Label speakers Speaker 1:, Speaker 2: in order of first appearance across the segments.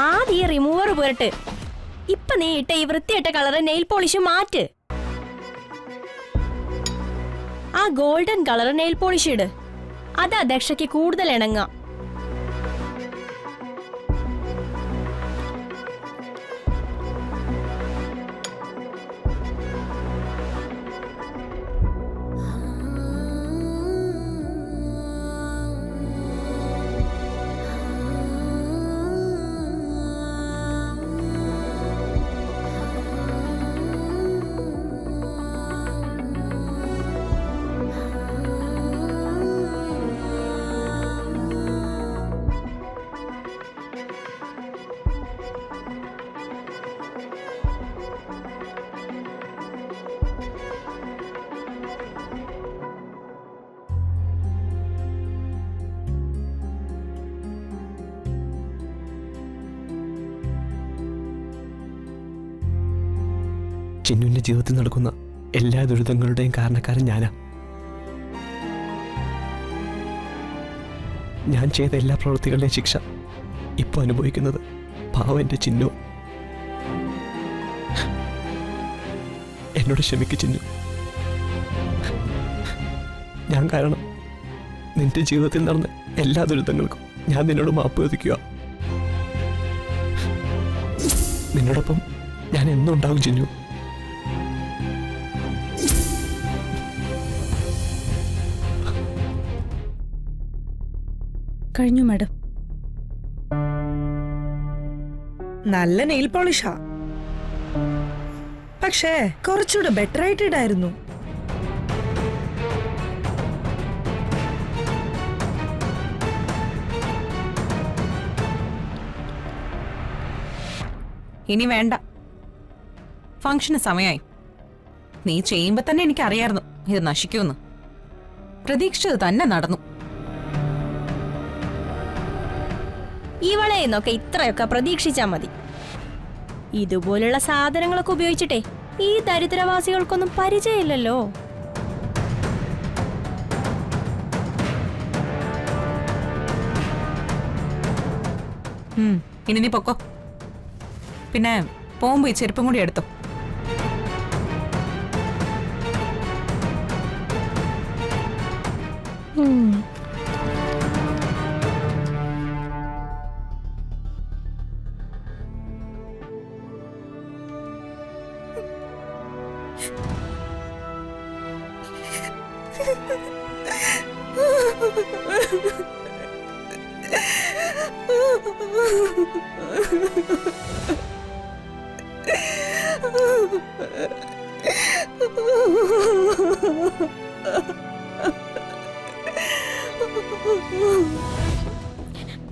Speaker 1: ആദ്യം ഈ റിമൂവർ പുരട്ട്. ഇപ്പൊ നീ ഇട്ട ഈ വൃത്തിയിട്ട കളറ് നെയിൽ പോളിഷ് മാറ്റ്. ആ ഗോൾഡൻ കളർ നെയിൽ പോളിഷ് ഇട്. അതാ ദക്ഷയ്ക്ക് കൂടുതൽ ഇണങ്ങ.
Speaker 2: ചിന്നുവിന്റെ ജീവിതത്തിൽ നടക്കുന്ന എല്ലാ ദുരിതങ്ങളുടെയും കാരണക്കാരൻ ഞാനാ. ഞാൻ ചെയ്ത എല്ലാ പ്രവൃത്തികളുടെയും ശിക്ഷ ഇപ്പൊ അനുഭവിക്കുന്നത് പാവം എന്റെ ചിന്നു. എന്നോട് ക്ഷമിക്ക് ചിന്നു. ഞാൻ കാരണം നിന്റെ ജീവിതത്തിൽ നടന്ന എല്ലാ ദുരിതങ്ങൾക്കും ഞാൻ നിന്നോട് മാപ്പ് ചോദിക്കുക. നിന്നോടൊപ്പം ഞാൻ എന്നും ഉണ്ടാവും ചിന്നു.
Speaker 3: കഴിഞ്ഞു മാഡം.
Speaker 4: നല്ല നെയിൽ പോളിഷാ, പക്ഷേ കുറച്ചുകൂടെ ബെറ്റർ ആയിട്ട് ഇടായിരുന്നു.
Speaker 3: ഇനി വേണ്ട, ഫംഗ്ഷന് സമയായി. നീ ചെയ്യുമ്പോ തന്നെ എനിക്കറിയായിരുന്നു ഇത് നശിക്കുമെന്ന്. പ്രതീക്ഷിച്ചത് തന്നെ നടന്നു.
Speaker 1: ഇവളെ എന്നൊക്കെ ഇത്രയൊക്കെ പ്രതീക്ഷിച്ചാ മതി. ഇതുപോലുള്ള സാധനങ്ങളൊക്കെ ഉപയോഗിച്ചിട്ടേ ഈ ദരിദ്രവാസികൾക്കൊന്നും പരിചയമില്ലല്ലോ.
Speaker 3: ഇനി നീ പൊക്കോ. പിന്നെ പോകുമ്പോ ഈ ചെരുപ്പും കൂടി എടുത്തോ.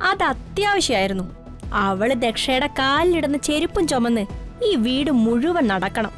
Speaker 1: അത് അത്യാവശ്യമായിരുന്നു. അവള് ദക്ഷയുടെ കാലിലിടുന്ന ചെരുപ്പും ചുമന്ന് ഈ വീട് മുഴുവൻ നടക്കണം.